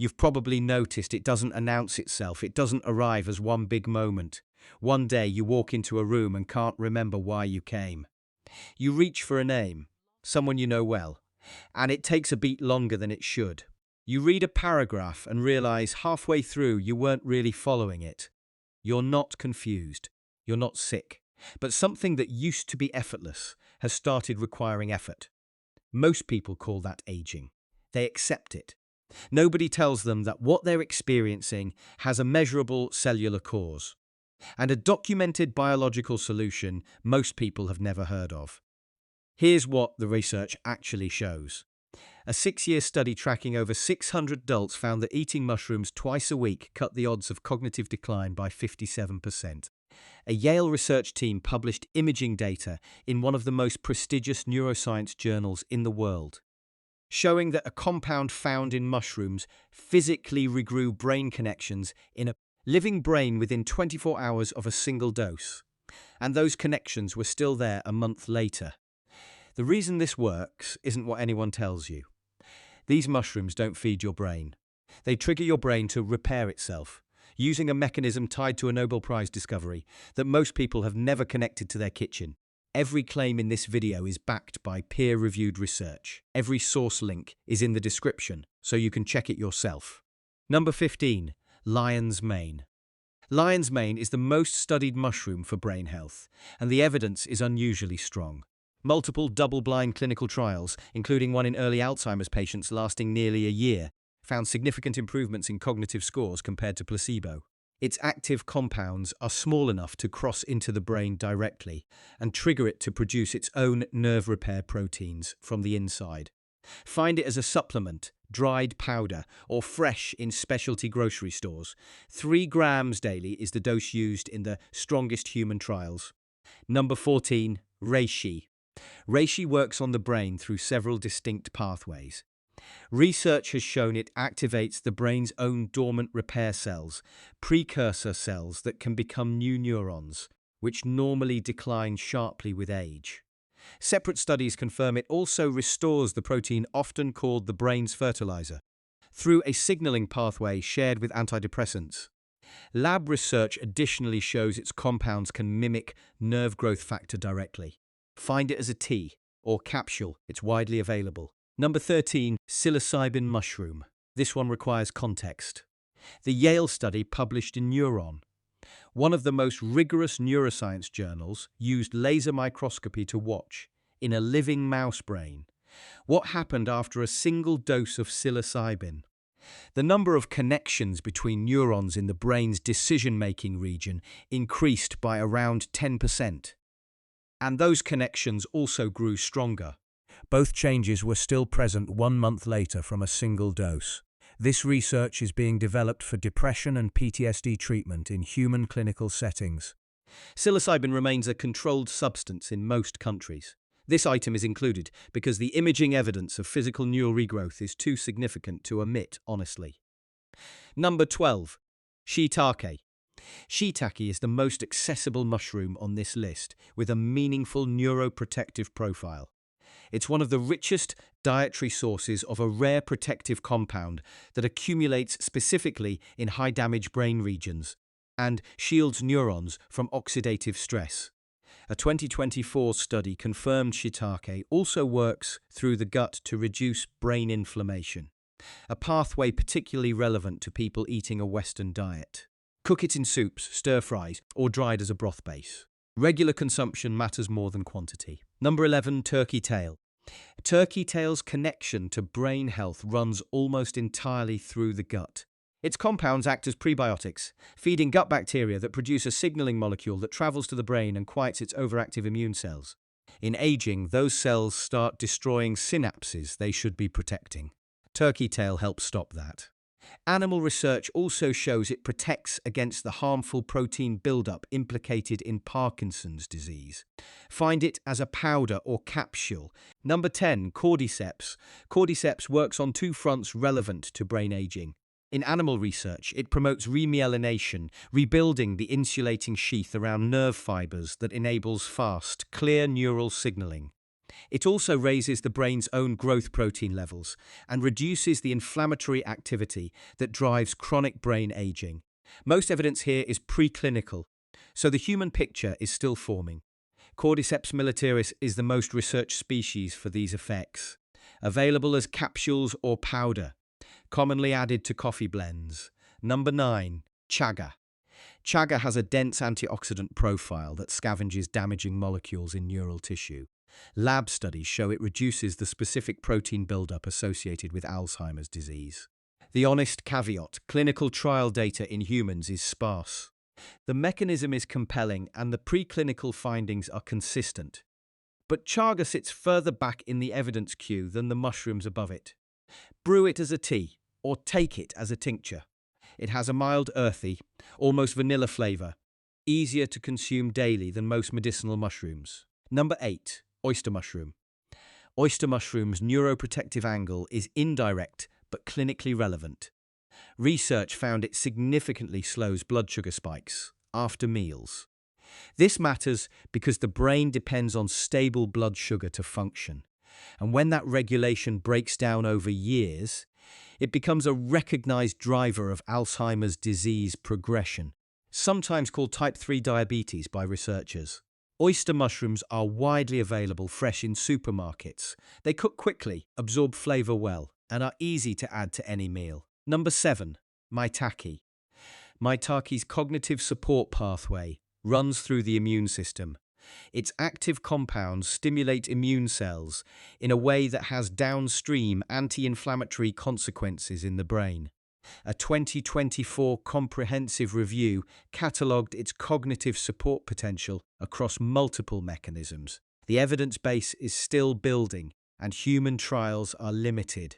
You've probably noticed it doesn't announce itself, it doesn't arrive as one big moment. One day you walk into a room and can't remember why you came. You reach for a name, someone you know well, and it takes a beat longer than it should. You read a paragraph and realize halfway through you weren't really following it. You're not confused. You're not sick. But something that used to be effortless has started requiring effort. Most people call that aging. They accept it. Nobody tells them that what they're experiencing has a measurable cellular cause and a documented biological solution most people have never heard of. Here's what the research actually shows. A 6-year study tracking over 600 adults found that eating mushrooms twice a week cut the odds of cognitive decline by 57%. A Yale research team published imaging data in one of the most prestigious neuroscience journals in the world, showing that a compound found in mushrooms physically regrew brain connections in a living brain within 24 hours of a single dose. And those connections were still there a month later. The reason this works isn't what anyone tells you. These mushrooms don't feed your brain. They trigger your brain to repair itself, using a mechanism tied to a Nobel Prize discovery that most people have never connected to their kitchen. Every claim in this video is backed by peer-reviewed research. Every source link is in the description, so you can check it yourself. Number 15. Lion's mane. Lion's mane is the most studied mushroom for brain health, and the evidence is unusually strong. Multiple double-blind clinical trials, including one in early Alzheimer's patients lasting nearly a year, found significant improvements in cognitive scores compared to placebo. Its active compounds are small enough to cross into the brain directly and trigger it to produce its own nerve repair proteins from the inside. Find it as a supplement, dried powder, or fresh in specialty grocery stores. 3 grams daily is the dose used in the strongest human trials. Number 14. Reishi. Reishi works on the brain through several distinct pathways. Research has shown it activates the brain's own dormant repair cells, precursor cells that can become new neurons, which normally decline sharply with age. Separate studies confirm it also restores the protein often called the brain's fertilizer, through a signaling pathway shared with antidepressants. Lab research additionally shows its compounds can mimic nerve growth factor directly. Find it as a tea or capsule, it's widely available. Number 13. Psilocybin mushroom. This one requires context. The Yale study published in Neuron, one of the most rigorous neuroscience journals, used laser microscopy to watch, in a living mouse brain, what happened after a single dose of psilocybin. The number of connections between neurons in the brain's decision-making region increased by around 10%. And those connections also grew stronger. Both changes were still present 1 month later from a single dose. This research is being developed for depression and PTSD treatment in human clinical settings. Psilocybin remains a controlled substance in most countries. This item is included because the imaging evidence of physical neural regrowth is too significant to omit honestly. Number 12. Shiitake. Shiitake is the most accessible mushroom on this list, with a meaningful neuroprotective profile. It's one of the richest dietary sources of a rare protective compound that accumulates specifically in high-damage brain regions and shields neurons from oxidative stress. A 2024 study confirmed shiitake also works through the gut to reduce brain inflammation, a pathway particularly relevant to people eating a Western diet. Cook it in soups, stir-fries, or dried as a broth base. Regular consumption matters more than quantity. Number 11. Turkey tail. Turkey tail's connection to brain health runs almost entirely through the gut. Its compounds act as prebiotics, feeding gut bacteria that produce a signaling molecule that travels to the brain and quiets its overactive immune cells. In aging, those cells start destroying synapses they should be protecting. Turkey tail helps stop that. Animal research also shows it protects against the harmful protein buildup implicated in Parkinson's disease. Find it as a powder or capsule. Number 10. Cordyceps. Cordyceps works on 2 fronts relevant to brain aging. In animal research, it promotes remyelination, rebuilding the insulating sheath around nerve fibers that enables fast, clear neural signaling. It also raises the brain's own growth protein levels and reduces the inflammatory activity that drives chronic brain aging. Most evidence here is preclinical, so the human picture is still forming. Cordyceps militaris is the most researched species for these effects, available as capsules or powder, commonly added to coffee blends. Number 9. Chaga. Chaga has a dense antioxidant profile that scavenges damaging molecules in neural tissue. Lab studies show it reduces the specific protein buildup associated with Alzheimer's disease. The honest caveat: clinical trial data in humans is sparse. The mechanism is compelling and the preclinical findings are consistent. But chaga sits further back in the evidence queue than the mushrooms above it. Brew it as a tea or take it as a tincture. It has a mild, earthy, almost vanilla flavor, easier to consume daily than most medicinal mushrooms. Number 8. Oyster mushroom. Oyster mushroom's neuroprotective angle is indirect but clinically relevant. Research found it significantly slows blood sugar spikes after meals. This matters because the brain depends on stable blood sugar to function, and when that regulation breaks down over years, it becomes a recognized driver of Alzheimer's disease progression, sometimes called type 3 diabetes by researchers. Oyster mushrooms are widely available fresh in supermarkets. They cook quickly, absorb flavor well, and are easy to add to any meal. Number 7. Maitake. Maitake's cognitive support pathway runs through the immune system. Its active compounds stimulate immune cells in a way that has downstream anti-inflammatory consequences in the brain. A 2024 comprehensive review catalogued its cognitive support potential across multiple mechanisms. The evidence base is still building, and human trials are limited.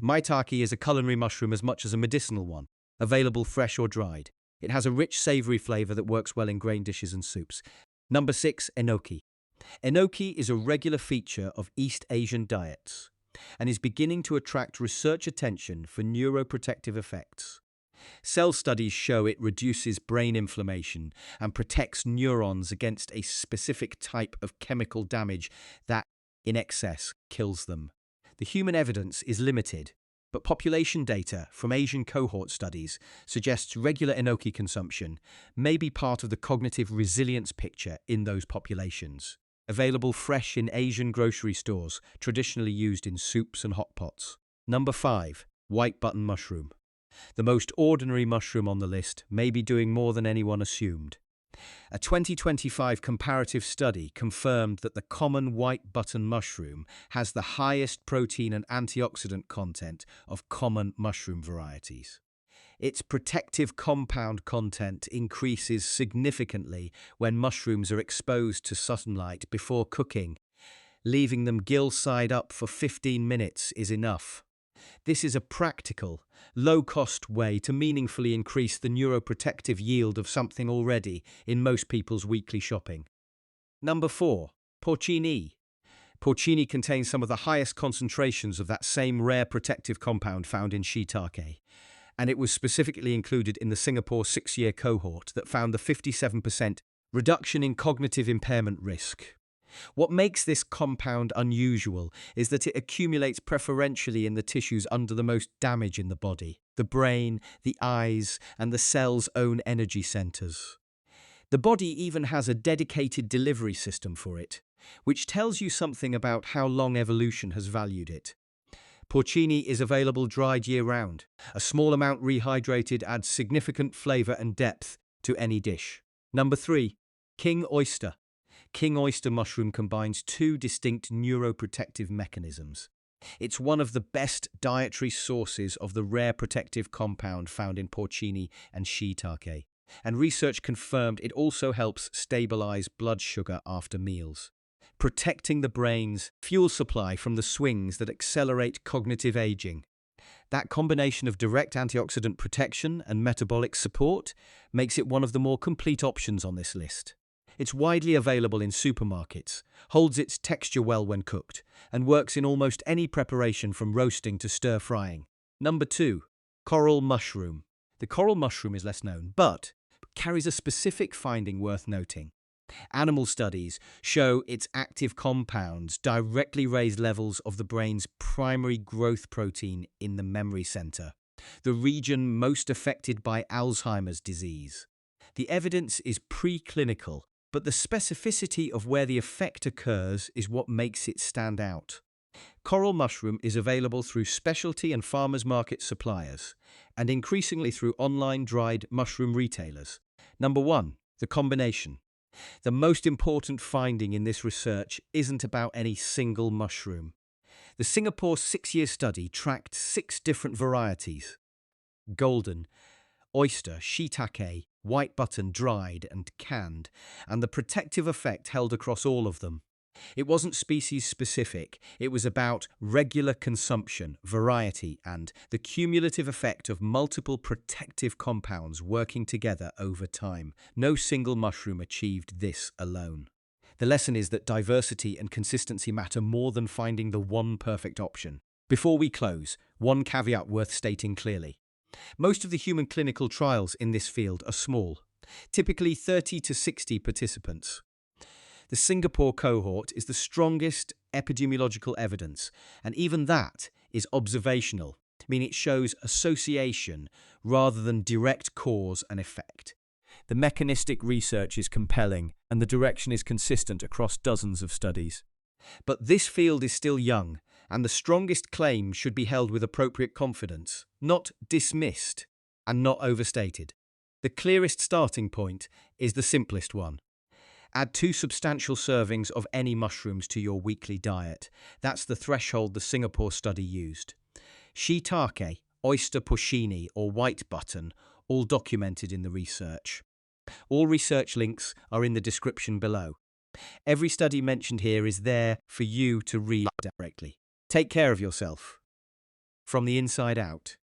Maitake is a culinary mushroom as much as a medicinal one, available fresh or dried. It has a rich, savory flavor that works well in grain dishes and soups. Number 6. Enoki. Enoki is a regular feature of East Asian diets and is beginning to attract research attention for neuroprotective effects. Cell studies show it reduces brain inflammation and protects neurons against a specific type of chemical damage that, in excess, kills them. The human evidence is limited, but population data from Asian cohort studies suggests regular enoki consumption may be part of the cognitive resilience picture in those populations. Available fresh in Asian grocery stores, traditionally used in soups and hot pots. Number 5. White button mushroom. The most ordinary mushroom on the list may be doing more than anyone assumed. A 2025 comparative study confirmed that the common white button mushroom has the highest protein and antioxidant content of common mushroom varieties. Its protective compound content increases significantly when mushrooms are exposed to sunlight before cooking. Leaving them gill side up for 15 minutes is enough. This is a practical, low-cost way to meaningfully increase the neuroprotective yield of something already in most people's weekly shopping. Number 4. Porcini. Porcini contains some of the highest concentrations of that same rare protective compound found in shiitake, and it was specifically included in the Singapore 6-year cohort that found the 57% reduction in cognitive impairment risk. What makes this compound unusual is that it accumulates preferentially in the tissues under the most damage in the body: the brain, the eyes, and the cell's own energy centers. The body even has a dedicated delivery system for it, which tells you something about how long evolution has valued it. Porcini is available dried year-round. A small amount rehydrated adds significant flavor and depth to any dish. Number 3. King oyster. King oyster mushroom combines two distinct neuroprotective mechanisms. It's one of the best dietary sources of the rare protective compound found in porcini and shiitake, and research confirmed it also helps stabilize blood sugar after meals, protecting the brain's fuel supply from the swings that accelerate cognitive aging. That combination of direct antioxidant protection and metabolic support makes it one of the more complete options on this list. It's widely available in supermarkets, holds its texture well when cooked, and works in almost any preparation from roasting to stir-frying. Number 2. Coral mushroom. The coral mushroom is less known, but carries a specific finding worth noting. Animal studies show its active compounds directly raise levels of the brain's primary growth protein in the memory center, the region most affected by Alzheimer's disease. The evidence is preclinical, but the specificity of where the effect occurs is what makes it stand out. Coral mushroom is available through specialty and farmers market suppliers, and increasingly through online dried mushroom retailers. Number 1. The combination. The most important finding in this research isn't about any single mushroom. The Singapore 6-year study tracked 6 different varieties: golden, oyster, shiitake, white button, dried and canned, and the protective effect held across all of them. It wasn't species specific, it was about regular consumption, variety, and the cumulative effect of multiple protective compounds working together over time. No single mushroom achieved this alone. The lesson is that diversity and consistency matter more than finding the one perfect option. Before we close, one caveat worth stating clearly. Most of the human clinical trials in this field are small, typically 30 to 60 participants. The Singapore cohort is the strongest epidemiological evidence, and even that is observational, meaning it shows association rather than direct cause and effect. The mechanistic research is compelling, and the direction is consistent across dozens of studies. But this field is still young, and the strongest claims should be held with appropriate confidence, not dismissed and not overstated. The clearest starting point is the simplest one. Add 2 substantial servings of any mushrooms to your weekly diet. That's the threshold the Singapore study used. Shiitake, oyster porcini, or white button, all documented in the research. All research links are in the description below. Every study mentioned here is there for you to read directly. Take care of yourself. From the inside out.